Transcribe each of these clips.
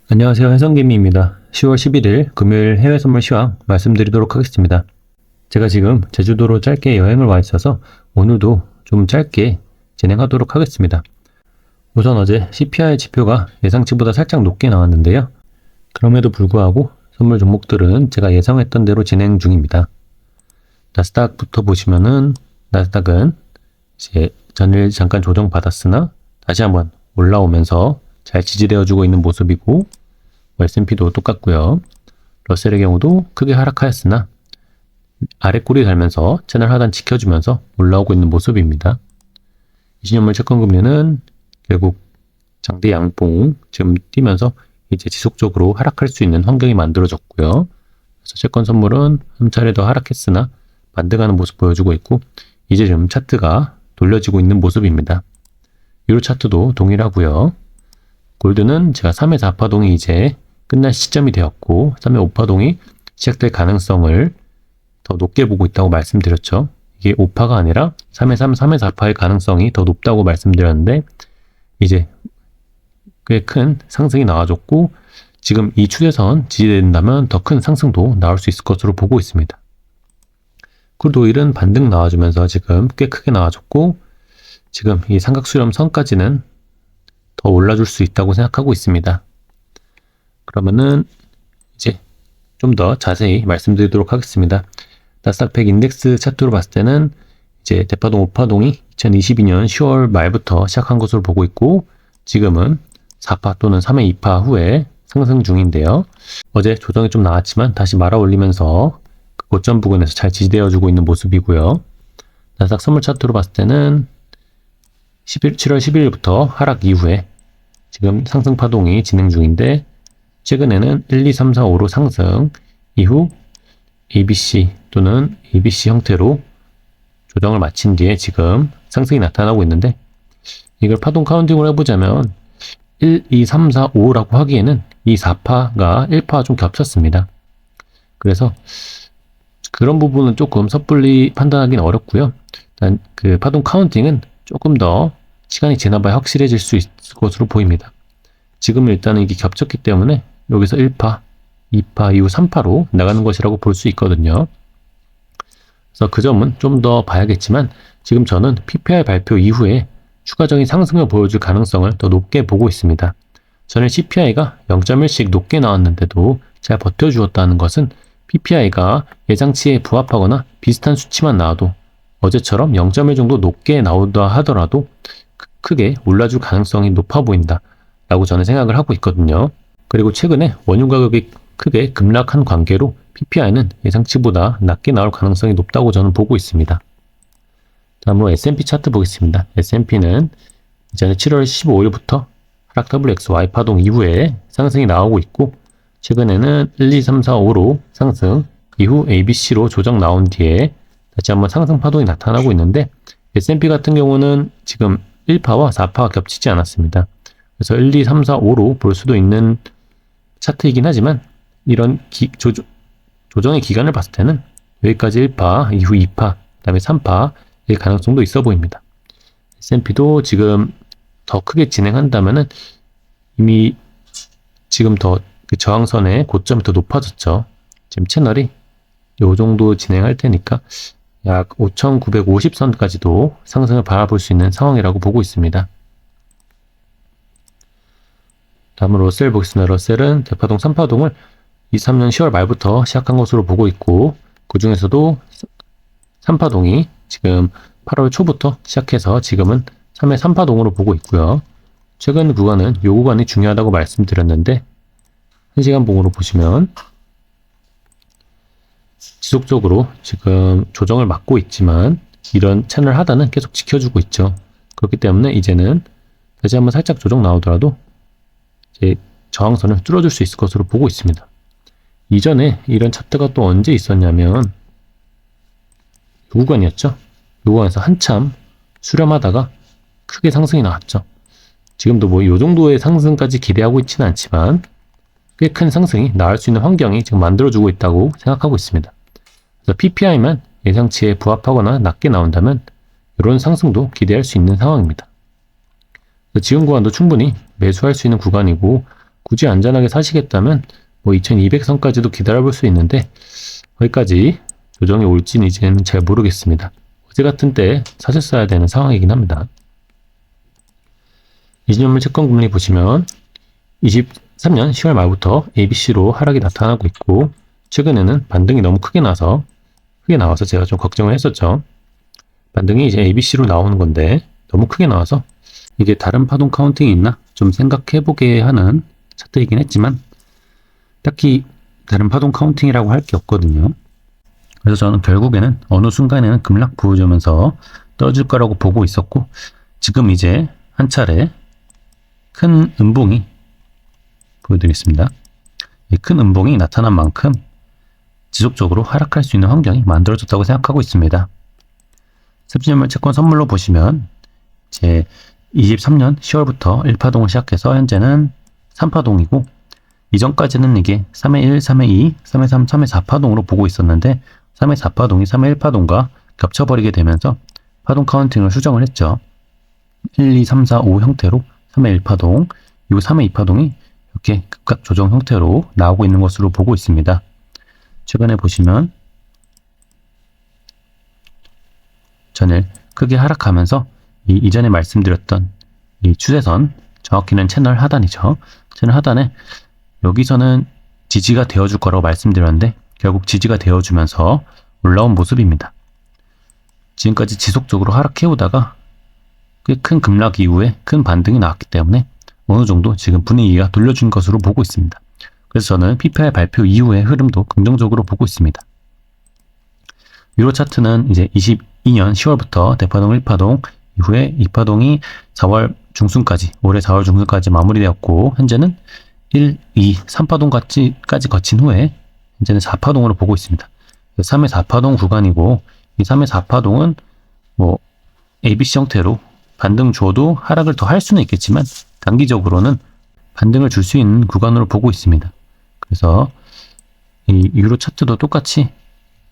안녕하세요. 해성개미입니다. 10월 11일 금요일 해외 선물 시황 말씀드리도록 하겠습니다. 제가 지금 제주도로 짧게 여행을 와 있어서 오늘도 좀 짧게 진행하도록 하겠습니다. 우선 어제 CPI 지표가 예상치보다 살짝 높게 나왔는데요. 그럼에도 불구하고 선물 종목들은 제가 예상했던 대로 진행 중입니다. 나스닥부터 보시면은 나스닥은 이제 전일 잠깐 조정받았으나 다시 한번 올라오면서 잘 지지되어주고 있는 모습이고, S&P도 똑같고요. 러셀의 경우도 크게 하락하였으나 아래 꼬리 달면서 채널 하단 지켜주면서 올라오고 있는 모습입니다. 20년물 채권금리는 결국 장대 양봉 지금 뛰면서 이제 지속적으로 하락할 수 있는 환경이 만들어졌고요. 그래서 채권 선물은 한 차례 더 하락했으나 반등하는 모습 보여주고 있고, 이제 좀 차트가 돌려지고 있는 모습입니다. 유로 차트도 동일하고요. 골드는 제가 3회 4파동이 이제 끝날 시점이 되었고 3회 5파동이 시작될 가능성을 더 높게 보고 있다고 말씀드렸죠. 이게 5파가 아니라 3회 3, 3회 4파의 가능성이 더 높다고 말씀드렸는데, 이제 꽤 큰 상승이 나와줬고, 지금 이 추세선 지지된다면 더 큰 상승도 나올 수 있을 것으로 보고 있습니다. 크루드 오일은 반등 나와주면서 지금 꽤 크게 나와줬고, 지금 이 삼각수렴 선까지는 더 올라줄 수 있다고 생각하고 있습니다. 그러면은 이제 좀 더 자세히 말씀드리도록 하겠습니다. 나스닥 100 인덱스 차트로 봤을 때는 이제 대파동 5파동이 2022년 10월 말부터 시작한 것으로 보고 있고, 지금은 4파 또는 3회 2파 후에 상승 중인데요. 어제 조정이 좀 나왔지만 다시 말아 올리면서 그 고점 부근에서 잘 지지되어 주고 있는 모습이고요. 나스닥 선물 차트로 봤을 때는 7월 11일부터 하락 이후에 지금 상승 파동이 진행 중인데, 최근에는 1, 2, 3, 4, 5로 상승 이후 ABC 또는 ABC 형태로 조정을 마친 뒤에 지금 상승이 나타나고 있는데, 이걸 파동 카운팅을 해보자면 1, 2, 3, 4, 5라고 하기에는 이 4파가 1파와 좀 겹쳤습니다. 그래서 그런 부분은 조금 섣불리 판단하기는 어렵고요. 일단 그 파동 카운팅은 조금 더 시간이 지나봐야 확실해질 수 있을 것으로 보입니다. 지금 일단은 이게 겹쳤기 때문에 여기서 1파, 2파, 이후 3파로 나가는 것이라고 볼 수 있거든요. 그래서 그 점은 좀 더 봐야겠지만, 지금 저는 PPI 발표 이후에 추가적인 상승을 보여줄 가능성을 더 높게 보고 있습니다. 전에 CPI가 0.1씩 높게 나왔는데도 잘 버텨주었다는 것은 PPI가 예상치에 부합하거나 비슷한 수치만 나와도 어제처럼 0.1 정도 높게 나오다 하더라도 크게 올라줄 가능성이 높아 보인다 라고 저는 생각을 하고 있거든요. 그리고 최근에 원유 가격이 크게 급락한 관계로 PPI는 예상치보다 낮게 나올 가능성이 높다고 저는 보고 있습니다. 다음으로 S&P 차트 보겠습니다. S&P는 이제 7월 15일부터 하락 WXY 파동 이후에 상승이 나오고 있고, 최근에는 1, 2, 3, 4, 5로 상승 이후 ABC로 조정 나온 뒤에 다시 한번 상승 파동이 나타나고 있는데, S&P 같은 경우는 지금 1파와 4파가 겹치지 않았습니다. 그래서 1, 2, 3, 4, 5로 볼 수도 있는 차트이긴 하지만, 이런 조정의 기간을 봤을 때는 여기까지 1파, 이후 2파, 그 다음에 3파일 가능성도 있어 보입니다. S&P도 지금 더 크게 진행한다면은 이미 지금 더 그 저항선의 고점이 더 높아졌죠. 지금 채널이 요 정도 진행할 테니까 약 5,950선까지도 상승을 바라볼 수 있는 상황이라고 보고 있습니다. 다음으로 러셀 보겠습니다. 러셀은 대파동 3파동을 23년 10월 말부터 시작한 것으로 보고 있고, 그 중에서도 3파동이 지금 8월 초부터 시작해서 지금은 3회 3파동으로 보고 있고요. 최근 구간은 이 구간이 중요하다고 말씀드렸는데, 1시간 봉으로 보시면 지속적으로 지금 조정을 막고 있지만 이런 채널 하단은 계속 지켜주고 있죠. 그렇기 때문에 이제는 다시 한번 살짝 조정 나오더라도 이제 저항선을 뚫어줄 수 있을 것으로 보고 있습니다. 이전에 이런 차트가 또 언제 있었냐면 이 구간이었죠. 이 구간에서 한참 수렴하다가 크게 상승이 나왔죠. 지금도 뭐 이 정도의 상승까지 기대하고 있지는 않지만 꽤 큰 상승이 나올 수 있는 환경이 지금 만들어주고 있다고 생각하고 있습니다. 그래서 PPI만 예상치에 부합하거나 낮게 나온다면 이런 상승도 기대할 수 있는 상황입니다. 지금 구간도 충분히 매수할 수 있는 구간이고, 굳이 안전하게 사시겠다면 뭐 2200선까지도 기다려볼 수 있는데 거기까지 조정이 올지는 이제는 잘 모르겠습니다. 어제 같은 때 사셨어야 되는 상황이긴 합니다. 20년물 채권금리 보시면 23년 10월 말부터 ABC로 하락이 나타나고 있고 최근에는 반등이 너무 크게 나와서 제가 좀 걱정을 했었죠. 반등이 이제 ABC로 나오는 건데 너무 크게 나와서 이게 다른 파동 카운팅이 있나 좀 생각해보게 하는 차트이긴 했지만 딱히 다른 파동 카운팅이라고 할 게 없거든요. 그래서 저는 결국에는 어느 순간에는 급락 보여주면서 떨어질 거라고 보고 있었고 지금 이제 한 차례 큰 음봉이 보여드리겠습니다. 이 큰 음봉이 나타난 만큼 지속적으로 하락할 수 있는 환경이 만들어졌다고 생각하고 있습니다. 30년물 채권 선물로 보시면 이제 23년 10월부터 1파동을 시작해서 현재는 3파동이고 이전까지는 이게 3회 1, 3회 2, 3회 3, 3회 4파동으로 보고 있었는데 3회 4파동이 3회 1파동과 겹쳐버리게 되면서 파동 카운팅을 수정을 했죠. 1, 2, 3, 4, 5 형태로 3회 1파동, 그리고 3회 2파동이 이렇게 급각 조정 형태로 나오고 있는 것으로 보고 있습니다. 최근에 보시면 전일 크게 하락하면서 이전에 말씀드렸던 이 추세선, 정확히는 채널 하단이죠. 채널 하단에 여기서는 지지가 되어줄 거라고 말씀드렸는데 결국 지지가 되어주면서 올라온 모습입니다. 지금까지 지속적으로 하락해오다가 꽤 큰 급락 이후에 큰 반등이 나왔기 때문에 어느 정도 지금 분위기가 돌려준 것으로 보고 있습니다. 그래서 저는 PPI 발표 이후의 흐름도 긍정적으로 보고 있습니다. 유로 차트는 이제 22년 10월부터 대파동 1파동 이후에 2파동이 4월 중순까지, 올해 4월 중순까지 마무리되었고 현재는 1, 2, 3파동까지 거친 후에 현재는 4파동으로 보고 있습니다. 3회 4파동 구간이고 이 3회 4파동은 뭐 ABC 형태로 반등 줘도 하락을 더 할 수는 있겠지만 단기적으로는 반등을 줄 수 있는 구간으로 보고 있습니다. 그래서 이 유로 차트도 똑같이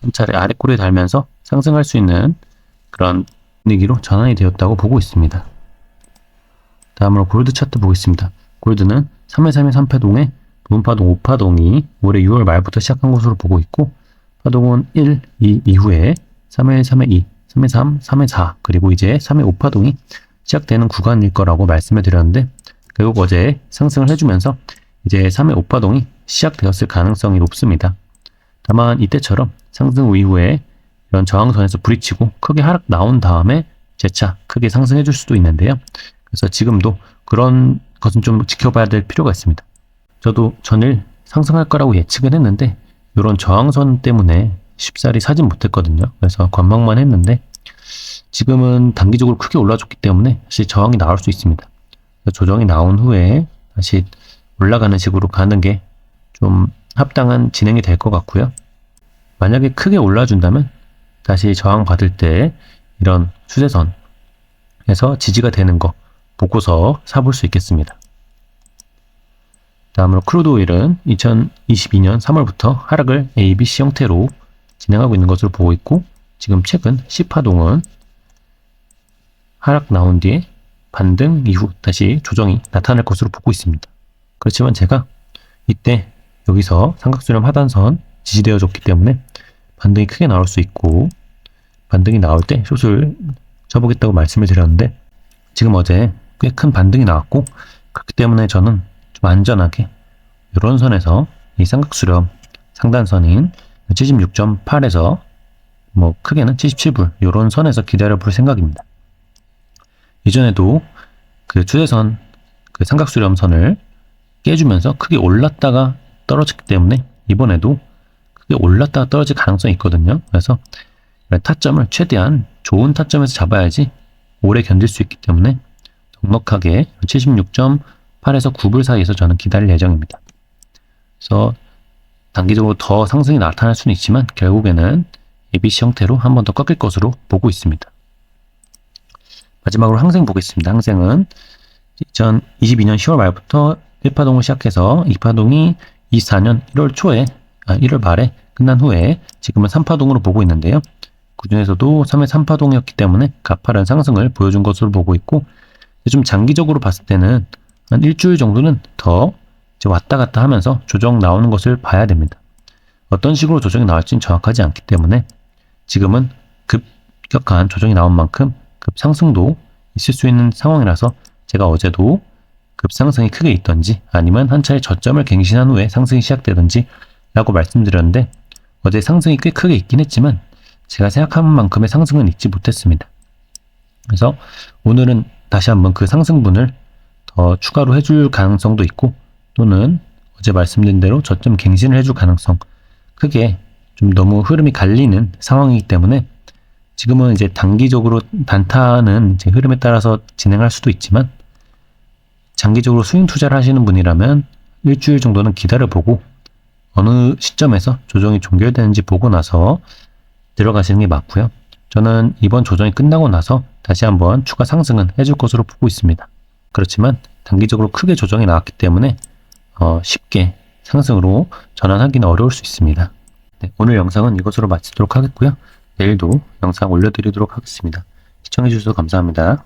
한 차례 아래 꼬리에 달면서 상승할 수 있는 그런 분위기로 전환이 되었다고 보고 있습니다. 다음으로 골드 차트 보겠습니다. 골드는 3회 3회 3파동에 부분파동 5파동이 올해 6월 말부터 시작한 것으로 보고 있고 파동은 1, 2 이후에 3회 3회 2, 3회 3, 3회 4 그리고 이제 3회 5파동이 시작되는 구간일 거라고 말씀을 드렸는데 결국 어제 상승을 해주면서 이제 3회 5파동이 시작되었을 가능성이 높습니다. 다만 이때처럼 상승 이후에 이런 저항선에서 부딪히고 크게 하락 나온 다음에 재차 크게 상승해 줄 수도 있는데요. 그래서 지금도 그런 것은 좀 지켜봐야 될 필요가 있습니다. 저도 전일 상승할 거라고 예측은 했는데 이런 저항선 때문에 쉽사리 사진 못했거든요. 그래서 관망만 했는데 지금은 단기적으로 크게 올라줬기 때문에 다시 저항이 나올 수 있습니다. 조정이 나온 후에 다시 올라가는 식으로 가는 게 좀 합당한 진행이 될 것 같고요. 만약에 크게 올라준다면 다시 저항 받을 때 이런 추세선에서 지지가 되는 거 보고서 사볼 수 있겠습니다. 다음으로 크루드 오일은 2022년 3월부터 하락을 ABC 형태로 진행하고 있는 것으로 보고 있고 지금 최근 10파동은 하락 나온 뒤에 반등 이후 다시 조정이 나타날 것으로 보고 있습니다. 그렇지만 제가 이때 여기서 삼각수렴 하단선 지지되어 줬기 때문에 반등이 크게 나올 수 있고 반등이 나올 때 숏을 쳐보겠다고 말씀을 드렸는데 지금 어제 꽤 큰 반등이 나왔고 그렇기 때문에 저는 좀 안전하게 이런 선에서 이 삼각수렴 상단선인 76.8에서 뭐 크게는 77불 이런 선에서 기다려 볼 생각입니다. 이전에도 그 추세선 그 삼각수렴선을 깨주면서 크게 올랐다가 떨어졌기 때문에 이번에도 크게 올랐다가 떨어질 가능성이 있거든요. 그래서 타점을 최대한 좋은 타점에서 잡아야지 오래 견딜 수 있기 때문에 넉넉하게 76.8에서 9불 사이에서 저는 기다릴 예정입니다. 그래서 단기적으로 더 상승이 나타날 수는 있지만 결국에는 ABC 형태로 한 번 더 꺾일 것으로 보고 있습니다. 마지막으로 항생 보겠습니다. 항생은 2022년 10월 말부터 1파동을 시작해서 2파동이 24년 1월 말에 끝난 후에 지금은 3파동으로 보고 있는데요. 그중에서도 3회 3파동이었기 때문에 가파른 상승을 보여준 것으로 보고 있고 좀 장기적으로 봤을 때는 한 일주일 정도는 더 이제 왔다 갔다 하면서 조정 나오는 것을 봐야 됩니다. 어떤 식으로 조정이 나올지는 정확하지 않기 때문에 지금은 급격한 조정이 나온 만큼 급상승도 있을 수 있는 상황이라서 제가 어제도 급상승이 크게 있던지 아니면 한 차례 저점을 갱신한 후에 상승이 시작되던지 라고 말씀드렸는데 어제 상승이 꽤 크게 있긴 했지만 제가 생각한 만큼의 상승은 있지 못했습니다. 그래서 오늘은 다시 한번 그 상승분을 더 추가로 해줄 가능성도 있고 또는 어제 말씀드린 대로 저점 갱신을 해줄 가능성 크게 좀 너무 흐름이 갈리는 상황이기 때문에 지금은 이제 단기적으로 단타는 이제 흐름에 따라서 진행할 수도 있지만 장기적으로 스윙 투자를 하시는 분이라면 일주일 정도는 기다려보고 어느 시점에서 조정이 종결되는지 보고 나서 들어가시는 게 맞고요. 저는 이번 조정이 끝나고 나서 다시 한번 추가 상승은 해줄 것으로 보고 있습니다. 그렇지만 단기적으로 크게 조정이 나왔기 때문에 쉽게 상승으로 전환하기는 어려울 수 있습니다. 네, 오늘 영상은 이것으로 마치도록 하겠고요. 내일도 영상 올려드리도록 하겠습니다. 시청해주셔서 감사합니다.